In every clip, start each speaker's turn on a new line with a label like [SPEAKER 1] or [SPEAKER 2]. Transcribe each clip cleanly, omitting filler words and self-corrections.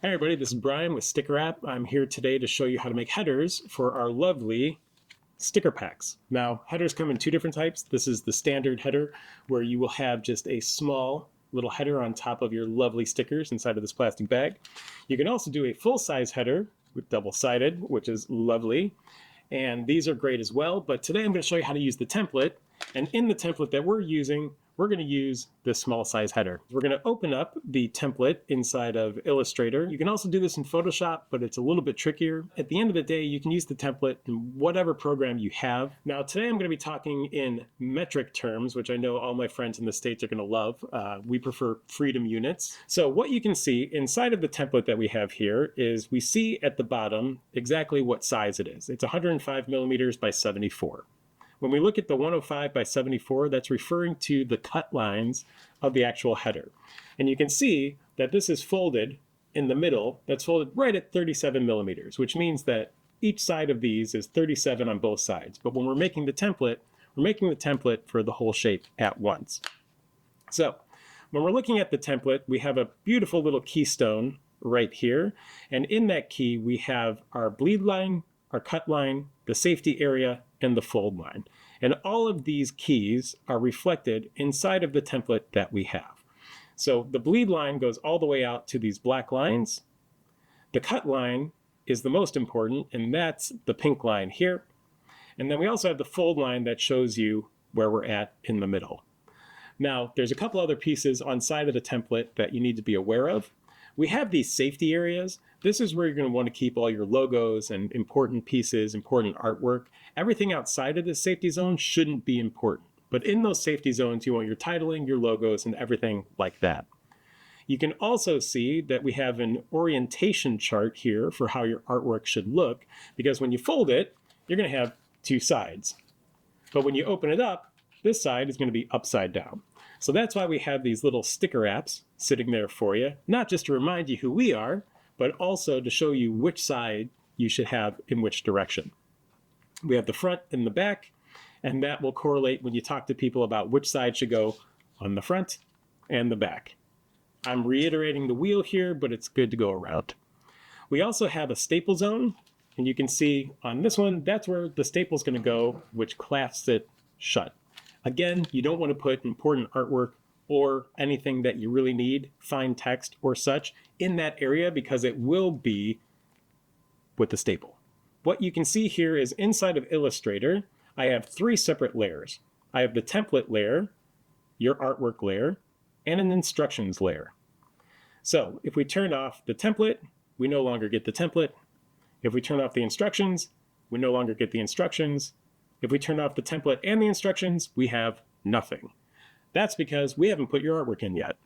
[SPEAKER 1] Hey everybody, this is Brian with StickerApp. I'm here today to show you how to make headers for our lovely sticker packs. Now, headers come in two different types. This is the standard header, where you will have just a small little header on top of your lovely stickers inside of this plastic bag. You can also do a full-size header with double-sided, which is lovely. And these are great as well, but today I'm going to show you how to use the template. And in the template that we're using, we're going to use this small size header. We're going to open up the template inside of Illustrator. You can also do this in Photoshop, but it's a little bit trickier. At the end of the day, you can use the template in whatever program you have. Now, today I'm going to be talking in metric terms, which I know all my friends in the States are going to love. We prefer freedom units. So what you can see inside of the template that we have here is we see at the bottom exactly what size it is. It's 105 millimeters by 74. When we look at the 105 by 74, that's referring to the cut lines of the actual header. And you can see that this is folded in the middle. That's folded right at 37 millimeters, which means that each side of these is 37 on both sides. But when we're making the template, we're making the template for the whole shape at once. So when we're looking at the template, we have a beautiful little keystone right here. And in that key, we have our bleed line, our cut line, the safety area, and the fold line. And all of these keys are reflected inside of the template that we have. So the bleed line goes all the way out to these black lines. The cut line is the most important, and that's the pink line here. And then we also have the fold line that shows you where we're at in the middle. Now, there's a couple other pieces on side of the template that you need to be aware of. We have these safety areas. This is where you're going to want to keep all your logos and important pieces, important artwork. Everything outside of the safety zone shouldn't be important. But in those safety zones, you want your titling, your logos, and everything like that. You can also see that we have an orientation chart here for how your artwork should look, because when you fold it, you're going to have two sides. But when you open it up, this side is going to be upside down. So that's why we have these little sticker apps sitting there for you, not just to remind you who we are, but also to show you which side you should have in which direction. We have the front and the back, and that will correlate when you talk to people about which side should go on the front and the back. I'm reiterating the wheel here, but it's good to go around. We also have a staple zone, and you can see on this one, that's where the staple is going to go, which clasps it shut. Again, you don't want to put important artwork or anything that you really need, fine text or such, in that area, because it will be with the staple. What you can see here is inside of Illustrator, I have three separate layers. I have the template layer, your artwork layer, and an instructions layer. So if we turn off the template, we no longer get the template. If we turn off the instructions, we no longer get the instructions. If we turn off the template and the instructions, we have nothing. That's because we haven't put your artwork in yet.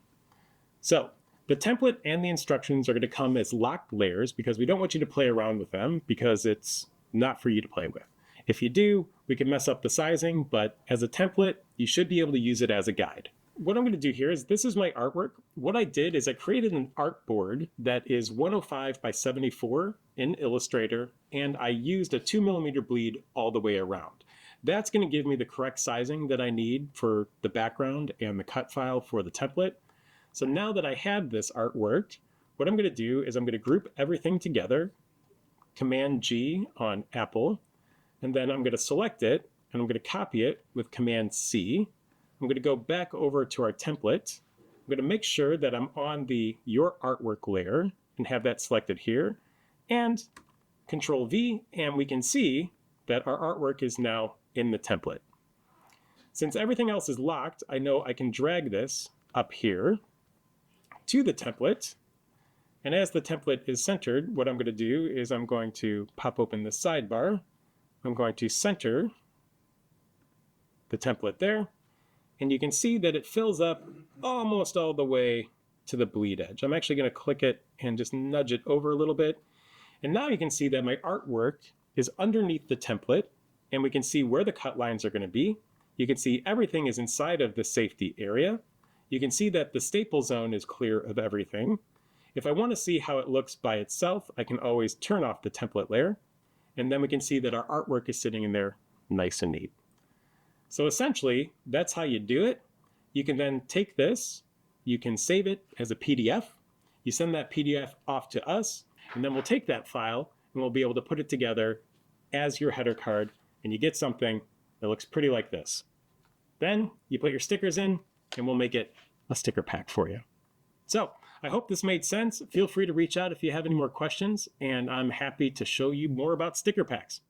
[SPEAKER 1] So the template and the instructions are going to come as locked layers because we don't want you to play around with them because it's not for you to play with. If you do, we can mess up the sizing, but as a template, you should be able to use it as a guide. What I'm going to do here is this is my artwork. What I did is I created an artboard that is 105 by 74 in Illustrator, and I used a 2mm bleed all the way around. That's going to give me the correct sizing that I need for the background and the cut file for the template. So now that I have this artwork, what I'm going to do is I'm going to group everything together, Command G on Apple, and then I'm going to select it, and I'm going to copy it with Command C. I'm going to go back over to our template. I'm going to make sure that I'm on the Your Artwork layer and have that selected here, and Control V, and we can see that our artwork is now in the template. Since everything else is locked, I know I can drag this up here to the template. And as the template is centered, what I'm going to do is I'm going to pop open the sidebar. I'm going to center the template there. And you can see that it fills up almost all the way to the bleed edge. I'm actually going to click it and just nudge it over a little bit. And now you can see that my artwork is underneath the template, and we can see where the cut lines are going to be. You can see everything is inside of the safety area. You can see that the staple zone is clear of everything. If I want to see how it looks by itself, I can always turn off the template layer, and then we can see that our artwork is sitting in there nice and neat. So essentially, that's how you do it. You can then take this, you can save it as a PDF, You send that PDF off to us, and then we'll take that file and we'll be able to put it together as your header card, and you get something that looks pretty like this. Then you put your stickers in, and we'll make it a sticker pack for you. So I hope this made sense. Feel free to reach out if you have any more questions, and I'm happy to show you more about sticker packs.